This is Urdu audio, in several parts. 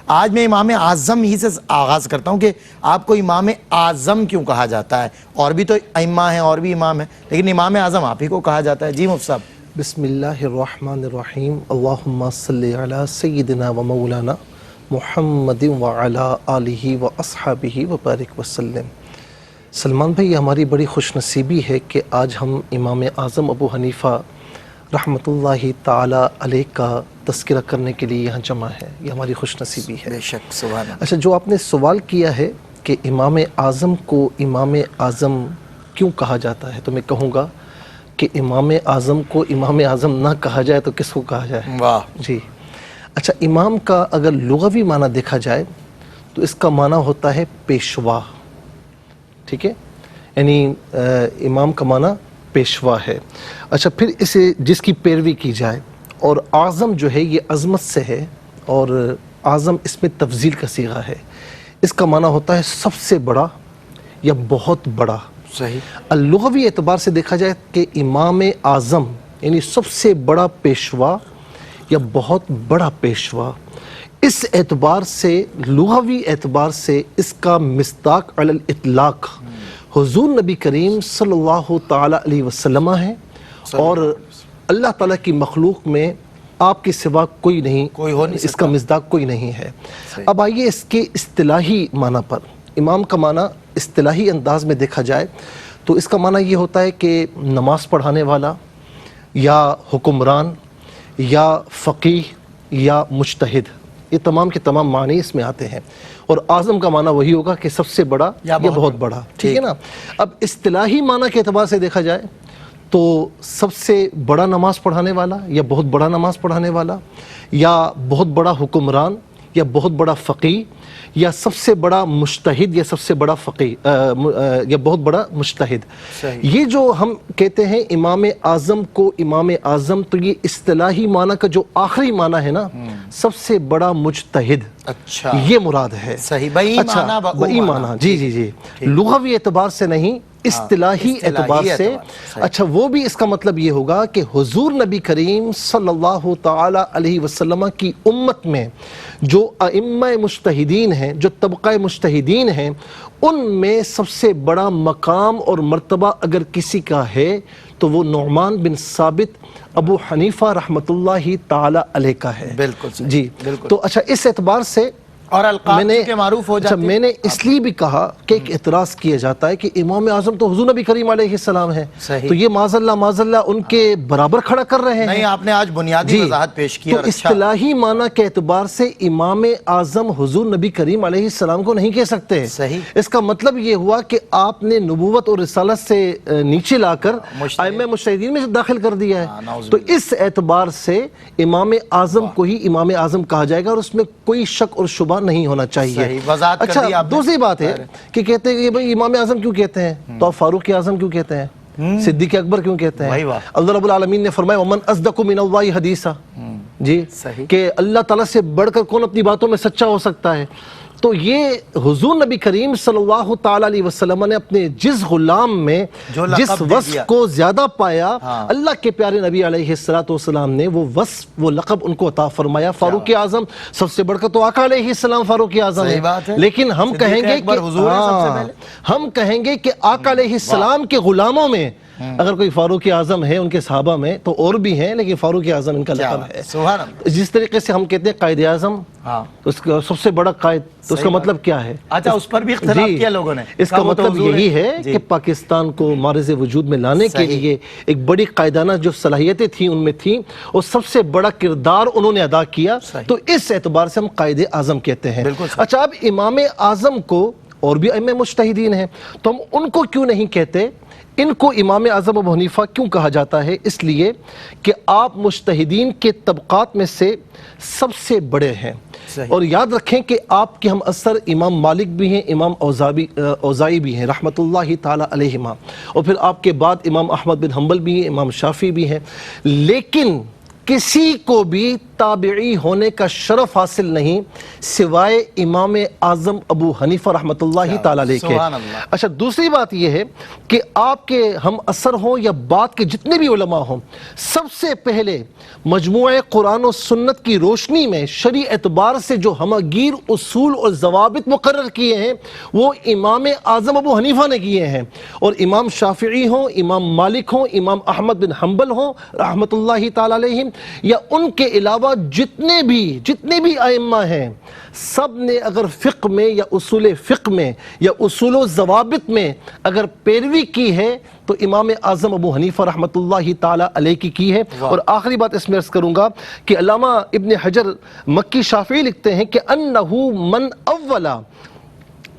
آج میں امام اعظم ہی سے آغاز کرتا ہوں کہ آپ کو امام اعظم کیوں کہا جاتا ہے؟ اور بھی تو ائمہ ہیں اور بھی امام ہیں، لیکن امام اعظم آپ ہی کو کہا جاتا ہے۔ جی مفتی صاحب۔ بسم اللہ الرحمن الرحیم، اللہم صلی علی سیدنا و مولانا محمد وعلی آلہ و اصحابہ وبارک وسلم۔ سلمان بھائی، یہ ہماری بڑی خوش نصیبی ہے کہ آج ہم امام اعظم ابو حنیفہ رحمۃ اللہ تعالی علیہ کا تذکرہ کرنے کے لیے یہاں جمع ہے، یہ ہماری خوش نصیبی ہے۔ بے شک، سبحان اللہ۔ اچھا، جو آپ نے سوال کیا ہے کہ امام اعظم کو امام اعظم کیوں کہا جاتا ہے، تو میں کہوں گا کہ امام اعظم کو امام اعظم نہ کہا جائے تو کس کو کہا جائے؟ واہ! جی اچھا، امام کا اگر لغوی معنی دیکھا جائے تو اس کا معنی ہوتا ہے پیشوا، ٹھیک ہے؟ یعنی امام کا معنی پیشوا ہے۔ اچھا، پھر اسے جس کی پیروی کی جائے، اور اعظم جو ہے یہ عظمت سے ہے، اور اعظم اس میں تفضیل کا صیغہ ہے، اس کا معنی ہوتا ہے سب سے بڑا یا بہت بڑا۔ صحیح۔ لغوی اعتبار سے دیکھا جائے کہ امام اعظم یعنی سب سے بڑا پیشوا یا بہت بڑا پیشوا، اس اعتبار سے لغوی اعتبار سے اس کا مصداق علی الاطلاق حضور نبی کریم صلی اللہ تعالی علیہ وسلم ہے، اور اللہ تعالیٰ کی مخلوق میں آپ کے سوا کوئی نہیں، اس کا مصداق کوئی نہیں ہے۔ اب آئیے اس کے اصطلاحی معنی پر، امام کا معنی اصطلاحی انداز میں دیکھا جائے تو اس کا معنی یہ ہوتا ہے کہ نماز پڑھانے والا یا حکمران یا فقیہ یا مجتہد، یہ تمام کے تمام معنی اس میں آتے ہیں، اور اعظم کا معنی وہی ہوگا کہ سب سے بڑا یا بہت بڑا، ٹھیک ہے نا؟ اب اصطلاحی معنی کے اعتبار سے دیکھا جائے تو سب سے بڑا نماز پڑھانے والا یا بہت بڑا نماز پڑھانے والا یا بہت بڑا حکمران یا بہت بڑا فقیہ یا سب سے بڑا مجتہد یا سب سے بڑا فقیہ یا بہت بڑا مجتہد، یہ جو ہم کہتے ہیں امام اعظم کو امام اعظم، تو یہ اصطلاحی معنی کا جو آخری معنی ہے نا، سب سے بڑا مجتہد، اچھا، یہ مراد ہے۔ صحیح، بئی معنی، جی جی جی، لغوی اعتبار سے نہیں، اصطلاحی اعتبار سے۔ اچھا، وہ بھی اس کا مطلب یہ ہوگا کہ حضور نبی کریم صلی اللہ تعالی علیہ وسلم کی امت میں جو ائمہ مجتہدین ہیں، جو طبقہ مجتہدین ہیں، ان میں سب سے بڑا مقام اور مرتبہ اگر کسی کا ہے تو وہ نعمان بن ثابت ابو حنیفہ رحمۃ اللہ تعالی علیہ کا ہے۔ بالکل جی، تو اچھا، اس اعتبار سے اور القاب کے معروف ہو جاتے ہیں۔ میں نے اس لیے بھی کہا کہ ایک اعتراض کیا جاتا ہے کہ امام اعظم تو حضور نبی کریم علیہ السلام ہے، تو یہ معاذ اللہ ان کے برابر کھڑا کر رہے ہیں۔ نہیں، آپ نے آج بنیادی وضاحت پیش کی۔ تو اصطلاحی معنی کے اعتبار سے امام اعظم حضور نبی کریم علیہ السلام کو نہیں کہہ سکتے۔ اس کا مطلب یہ ہوا کہ آپ نے نبوت اور رسالت سے نیچے لا کر ائمہ مجتہدین میں داخل کر دیا ہے، تو اس اعتبار سے امام اعظم کو ہی امام اعظم کہا جائے گا، اور اس میں کوئی شک اور شبہ نہیں ہونا چاہیے۔ اچھا، دوسری بات ہے کہ کہتے ہیں کہ بھئی امام اعظم کیوں کہتے ہیں، تو آپ فاروق اعظم کیوں کہتے ہیں، صدیق اکبر کیوں کہتے ہیں؟ اللہ رب العالمین نے فرمایا وَمَنْ أَصْدَقُ مِنَ اللَّهِ حَدِيثًا، جی، کہ اللہ تعالیٰ سے بڑھ کر کون اپنی باتوں میں سچا ہو سکتا ہے؟ تو یہ حضور نبی کریم صلی اللہ تعالی علیہ وسلم نے اپنے جس غلام میں جس وصف کو زیادہ پایا، اللہ کے پیارے نبی علیہ السلام نے وہ وصف، وہ لقب ان کو عطا فرمایا۔ فاروق اعظم سب سے بڑھ کر تو آقا علیہ السلام فاروق اعظم ہے، لیکن ہم کہیں گے کہ آقا علیہ السلام کے غلاموں میں اگر کوئی فاروق اعظم ہے ان کے صحابہ میں تو اور بھی ہیں، لیکن فاروق اعظم ان کا لقب ہے۔ جس طریقے سے ہم کہتے ہیں قائد اعظم، اس کا سب سے بڑا قائد، تو اس کا مطلب کیا ہے؟ اچھا، اس پر بھی اختلاف کیا لوگوں نے۔ اس کا مطلب یہی ہے کہ پاکستان کو معرض وجود میں لانے کے لیے ایک بڑی قائدانہ جو صلاحیتیں تھیں ان میں تھیں، اور سب سے بڑا کردار انہوں نے ادا کیا، تو اس اعتبار سے ہم قائد اعظم کہتے ہیں۔ اچھا، اب امام اعظم کو اور بھی ائمہ مجتہدین ہیں، تو ہم ان کو کیوں نہیں کہتے؟ ان کو امام اعظم ابو حنیفہ کیوں کہا جاتا ہے؟ اس لیے کہ آپ مجتہدین کے طبقات میں سے سب سے بڑے ہیں، اور یاد رکھیں کہ آپ کے ہم اثر امام مالک بھی ہیں، امام اوزائی بھی ہیں رحمۃ اللہ تعالی علیہما، اور پھر آپ کے بعد امام احمد بن حنبل بھی ہیں، امام شافعی بھی ہیں، لیکن کسی کو بھی تابعی ہونے کا شرف حاصل نہیں سوائے امام اعظم ابو حنیفہ رحمۃ اللہ تعالیٰ علیہ کے۔ سبحان اللہ۔ اچھا، دوسری بات یہ ہے کہ آپ کے ہم اثر ہوں یا بعد کے جتنے بھی علماء ہوں، سب سے پہلے مجموعہ قرآن و سنت کی روشنی میں شرعی اعتبار سے جو ہمگیر اصول اور ضوابط مقرر کیے ہیں وہ امام اعظم ابو حنیفہ نے کیے ہیں، اور امام شافعی ہوں، امام مالک ہوں، امام احمد بن حنبل ہوں رحمۃ اللہ تعالیٰ علیہم، یا ان کے علاوہ جتنے بھی ائمہ ہیں، سب نے اگر فقہ میں یا اصول فقہ میں یا اصول و ضوابط میں اگر پیروی کی ہے تو امام اعظم ابو حنیفہ رحمۃ اللہ تعالیٰ علیہ کی ہے۔ اور آخری بات اس میں عرض کروں گا کہ علامہ ابن حجر مکی شافعی لکھتے ہیں کہ انہو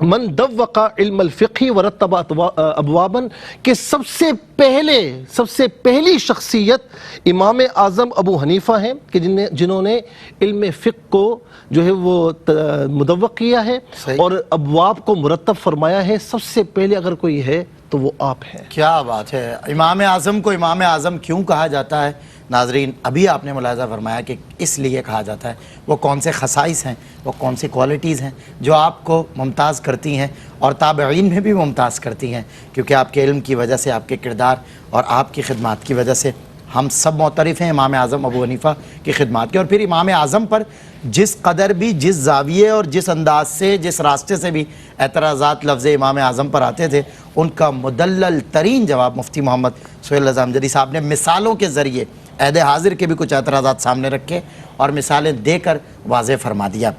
من دوق علم الفقہ ورتب ابوابا، کہ سب سے پہلی شخصیت امام اعظم ابو حنیفہ ہیں کہ جنہوں نے علم فقہ کو جو ہے وہ مدوق کیا ہے اور ابواب کو مرتب فرمایا ہے۔ سب سے پہلے اگر کوئی ہے تو وہ آپ ہیں۔ کیا بات ہے! امام اعظم کو امام اعظم کیوں کہا جاتا ہے؟ ناظرین، ابھی آپ نے ملاحظہ فرمایا کہ اس لیے کہا جاتا ہے، وہ کون سے خصائص ہیں، وہ کون سی کوالٹیز ہیں جو آپ کو ممتاز کرتی ہیں اور تابعین میں بھی ممتاز کرتی ہیں، کیونکہ آپ کے علم کی وجہ سے، آپ کے کردار اور آپ کی خدمات کی وجہ سے ہم سب معترف ہیں امام اعظم ابو حنیفہ کی خدمات کے۔ اور پھر امام اعظم پر جس قدر بھی، جس زاویے اور جس انداز سے، جس راستے سے بھی اعتراضات لفظ امام اعظم پر آتے تھے، ان کا مدلل ترین جواب مفتی محمد سہیل رضا امجدی صاحب نے مثالوں کے ذریعے عہد حاضر کے بھی کچھ اعتراضات سامنے رکھے اور مثالیں دے کر واضح فرما دیا۔